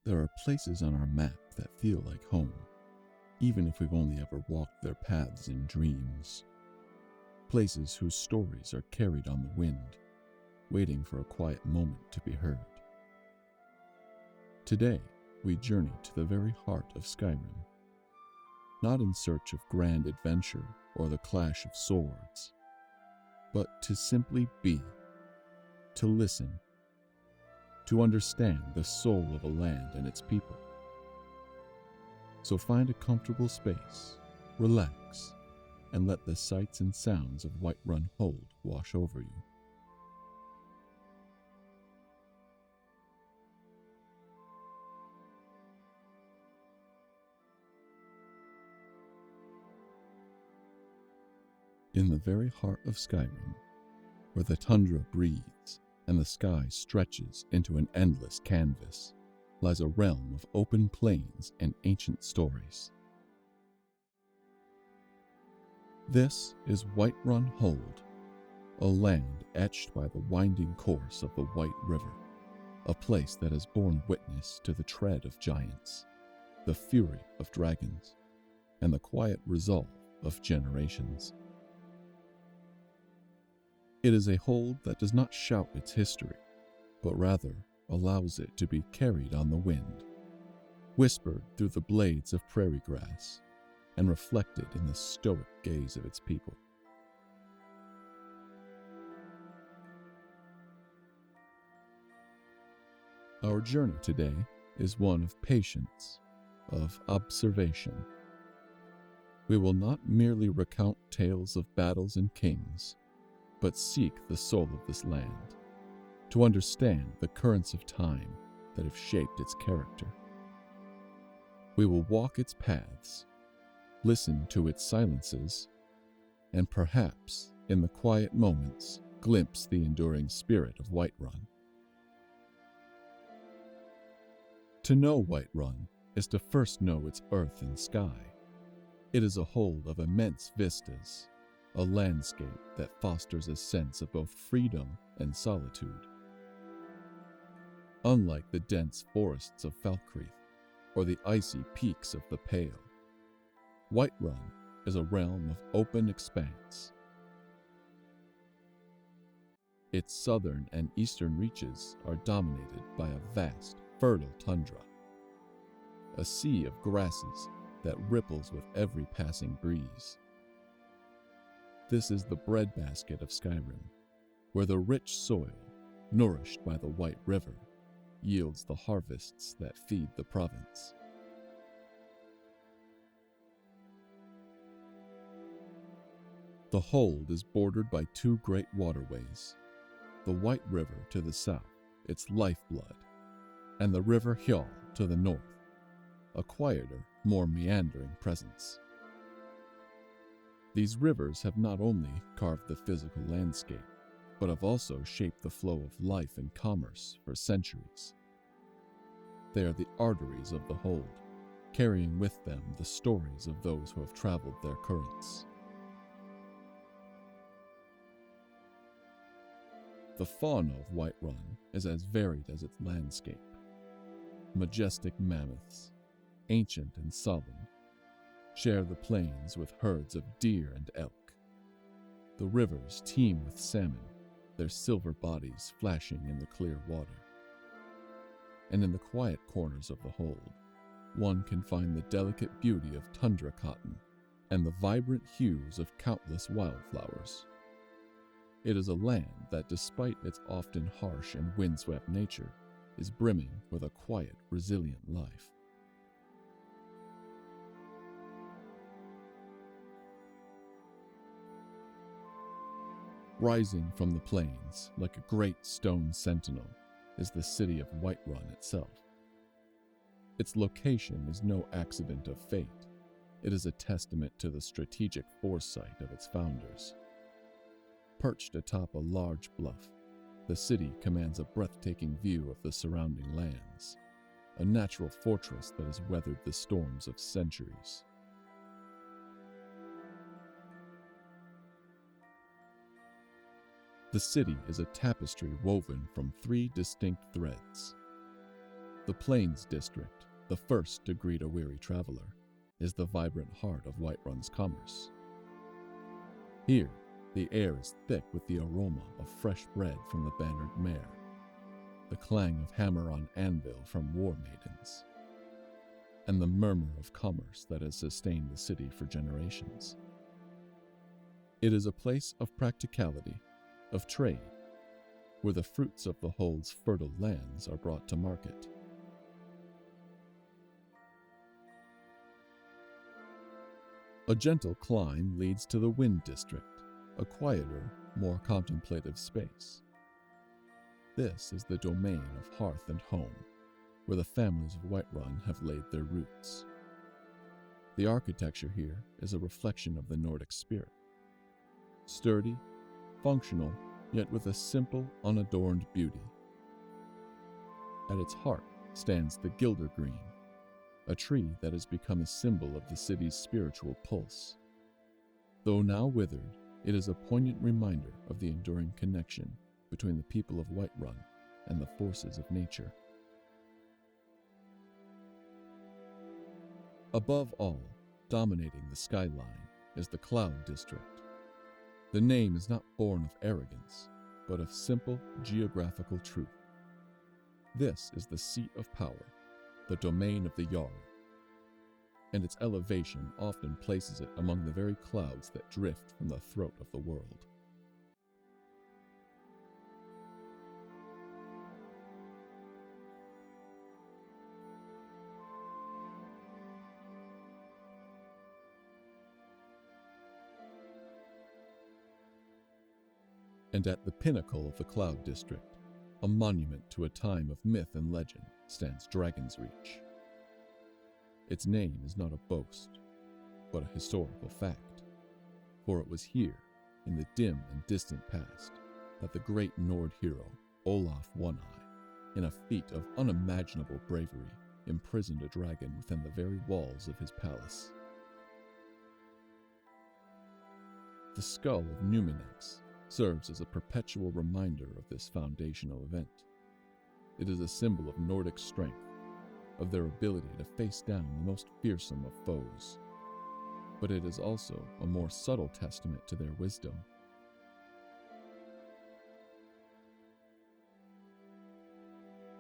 There are places on our map that feel like home, even if we've only ever walked their paths in dreams. Places whose stories are carried on the wind, waiting for a quiet moment to be heard. Today, we journey to the very heart of Skyrim, not in search of grand adventure or the clash of swords, but to simply be, to listen, to understand the soul of a land and its people. So find a comfortable space, relax, and let the sights and sounds of Whiterun Hold wash over you. In the very heart of Skyrim, where the tundra breathes and the sky stretches into an endless canvas, lies a realm of open plains and ancient stories. This is Whiterun Hold, a land etched by the winding course of the White River, a place that has borne witness to the tread of giants, the fury of dragons, and the quiet resolve of generations. It is a hold that does not shout its history, but rather allows it to be carried on the wind, whispered through the blades of prairie grass, and reflected in the stoic gaze of its people. Our journey today is one of patience, of observation. We will not merely recount tales of battles and kings, but seek the soul of this land, to understand the currents of time that have shaped its character. We will walk its paths, listen to its silences, and perhaps, in the quiet moments, glimpse the enduring spirit of Whiterun. To know Whiterun is to first know its earth and sky. It is a hold of immense vistas, a landscape that fosters a sense of both freedom and solitude. Unlike the dense forests of Falkreath or the icy peaks of the Pale, Whiterun is a realm of open expanse. Its southern and eastern reaches are dominated by a vast, fertile tundra, a sea of grasses that ripples with every passing breeze. This is the breadbasket of Skyrim, where the rich soil, nourished by the White River, yields the harvests that feed the province. The hold is bordered by two great waterways, the White River to the south, its lifeblood, and the River Hjal to the north, a quieter, more meandering presence. These rivers have not only carved the physical landscape, but have also shaped the flow of life and commerce for centuries. They are the arteries of the hold, carrying with them the stories of those who have traveled their currents. The fauna of Whiterun is as varied as its landscape. Majestic mammoths, ancient and solemn, share the plains with herds of deer and elk. The rivers teem with salmon, their silver bodies flashing in the clear water. And in the quiet corners of the hold, one can find the delicate beauty of tundra cotton and the vibrant hues of countless wildflowers. It is a land that, despite its often harsh and windswept nature, is brimming with a quiet, resilient life. Rising from the plains like a great stone sentinel is the city of Whiterun itself. Its location is no accident of fate. It is a testament to the strategic foresight of its founders. Perched atop a large bluff, the city commands a breathtaking view of the surrounding lands, a natural fortress that has weathered the storms of centuries. The city is a tapestry woven from 3 distinct threads. The Plains District, the first to greet a weary traveler, is the vibrant heart of Whiterun's commerce. Here, the air is thick with the aroma of fresh bread from the bannered mare, the clang of hammer on anvil from war maidens, and the murmur of commerce that has sustained the city for generations. It is a place of practicality, of trade, where the fruits of the Hold's fertile lands are brought to market. A gentle climb leads to the Wind District, a quieter, more contemplative space. This is the domain of hearth and home, where the families of Whiterun have laid their roots. The architecture here is a reflection of the Nordic spirit. Sturdy, functional, yet with a simple, unadorned beauty. At its heart stands the Gildergreen, a tree that has become a symbol of the city's spiritual pulse. Though now withered, it is a poignant reminder of the enduring connection between the people of Whiterun and the forces of nature. Above all, dominating the skyline, is the Cloud District. The name is not born of arrogance, but of simple geographical truth. This is the seat of power, the domain of the Jarl, and its elevation often places it among the very clouds that drift from the throat of the world. And at the pinnacle of the Cloud District, a monument to a time of myth and legend, stands Dragonsreach. Its name is not a boast, but a historical fact, for it was here, in the dim and distant past, that the great Nord hero, Olaf One-Eye, in a feat of unimaginable bravery, imprisoned a dragon within the very walls of his palace. The skull of Numinex serves as a perpetual reminder of this foundational event. It is a symbol of Nordic strength, of their ability to face down the most fearsome of foes. But it is also a more subtle testament to their wisdom.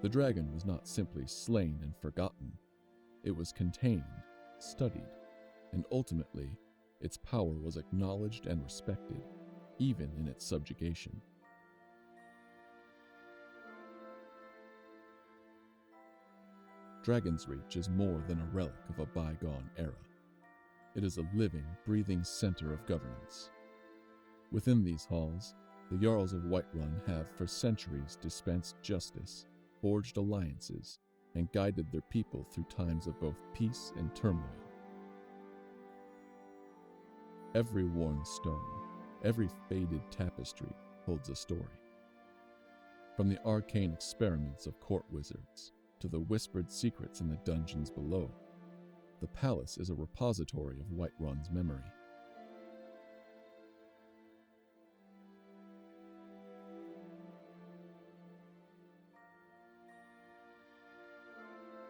The dragon was not simply slain and forgotten. It was contained, studied, and ultimately, its power was acknowledged and respected, even in its subjugation. Dragonsreach is more than a relic of a bygone era. It is a living, breathing center of governance. Within these halls, the Jarls of Whiterun have for centuries dispensed justice, forged alliances, and guided their people through times of both peace and turmoil. Every worn stone, every faded tapestry holds a story. From the arcane experiments of court wizards to the whispered secrets in the dungeons below, the palace is a repository of Whiterun's memory.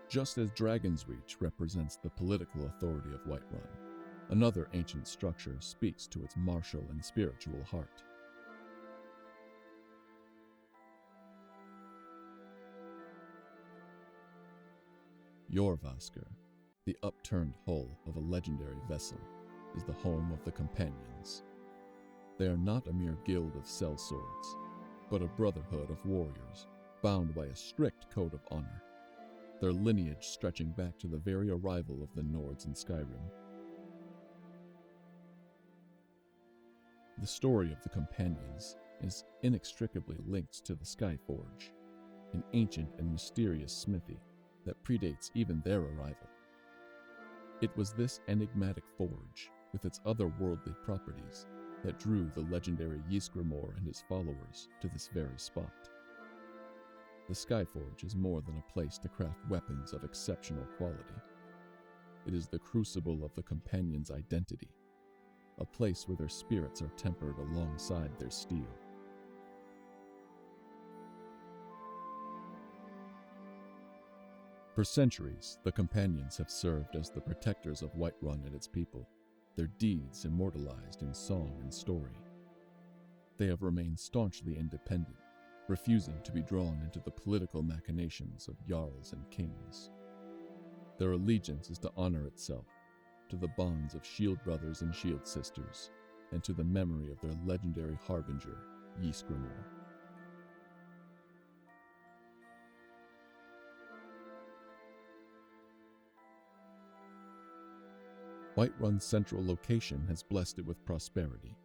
Just as Dragonsreach represents the political authority of Whiterun, another ancient structure speaks to its martial and spiritual heart. Jorrvaskr, the upturned hull of a legendary vessel, is the home of the Companions. They are not a mere guild of sellswords, but a brotherhood of warriors bound by a strict code of honor, their lineage stretching back to the very arrival of the Nords in Skyrim. The story of the Companions is inextricably linked to the Skyforge, an ancient and mysterious smithy that predates even their arrival. It was this enigmatic forge, with its otherworldly properties, that drew the legendary Ysgramor and his followers to this very spot. The Skyforge is more than a place to craft weapons of exceptional quality. It is the crucible of the Companions' identity, a place where their spirits are tempered alongside their steel. For centuries, the Companions have served as the protectors of Whiterun and its people, their deeds immortalized in song and story. They have remained staunchly independent, refusing to be drawn into the political machinations of jarls and kings. Their allegiance is to honor itself, to the bonds of shield brothers and shield sisters, and to the memory of their legendary harbinger, Ysgramor. Whiterun's central location has blessed it with prosperity,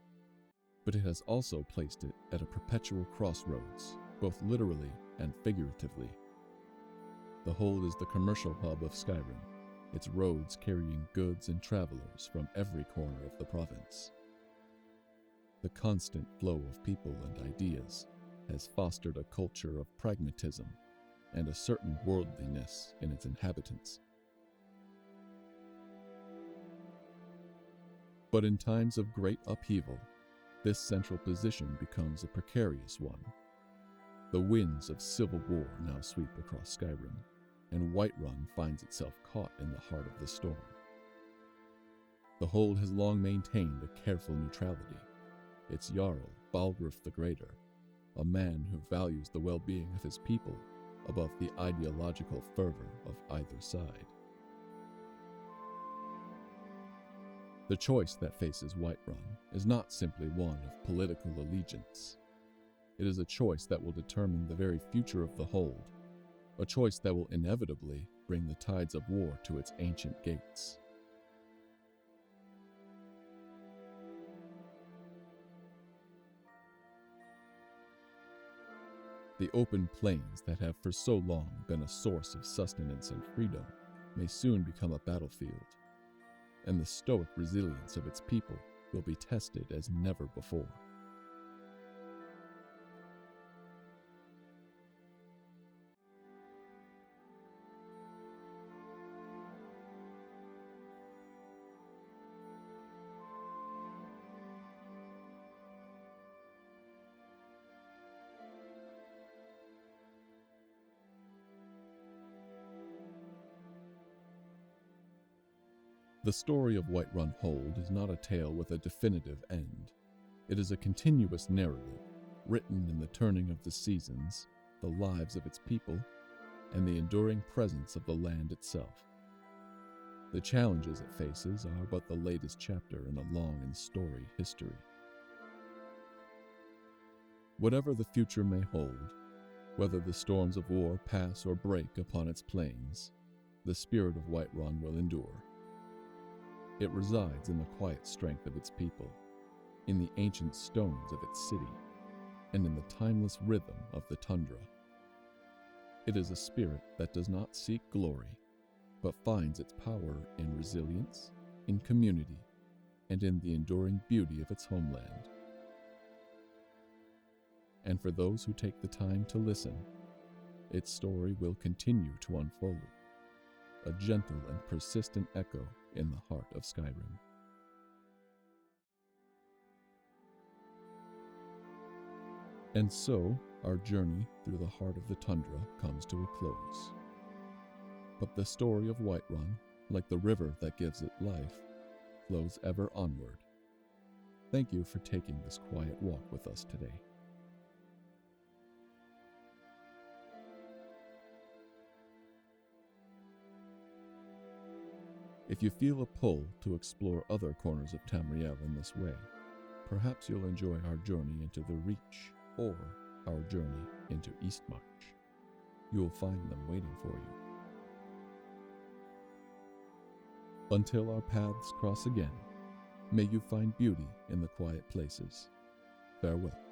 but it has also placed it at a perpetual crossroads, both literally and figuratively. The Hold is the commercial hub of Skyrim, its roads carrying goods and travelers from every corner of the province. The constant flow of people and ideas has fostered a culture of pragmatism and a certain worldliness in its inhabitants. But in times of great upheaval, this central position becomes a precarious one. The winds of civil war now sweep across Skyrim, and Whiterun finds itself caught in the heart of the storm. The Hold has long maintained a careful neutrality. Its Jarl, Balgruuf the Greater, a man who values the well-being of his people above the ideological fervor of either side. The choice that faces Whiterun is not simply one of political allegiance. It is a choice that will determine the very future of the Hold, a choice that will inevitably bring the tides of war to its ancient gates. The open plains that have for so long been a source of sustenance and freedom may soon become a battlefield, and the stoic resilience of its people will be tested as never before. The story of Whiterun Hold is not a tale with a definitive end. It is a continuous narrative, written in the turning of the seasons, the lives of its people, and the enduring presence of the land itself. The challenges it faces are but the latest chapter in a long and storied history. Whatever the future may hold, whether the storms of war pass or break upon its plains, the spirit of Whiterun will endure. It resides in the quiet strength of its people, in the ancient stones of its city, and in the timeless rhythm of the tundra. It is a spirit that does not seek glory, but finds its power in resilience, in community, and in the enduring beauty of its homeland. And for those who take the time to listen, its story will continue to unfold, a gentle and persistent echo in the heart of Skyrim. And so, our journey through the heart of the tundra comes to a close. But the story of Whiterun, like the river that gives it life, flows ever onward. Thank you for taking this quiet walk with us today. If you feel a pull to explore other corners of Tamriel in this way, perhaps you'll enjoy our journey into the Reach or our journey into Eastmarch. You will find them waiting for you. Until our paths cross again, may you find beauty in the quiet places. Farewell.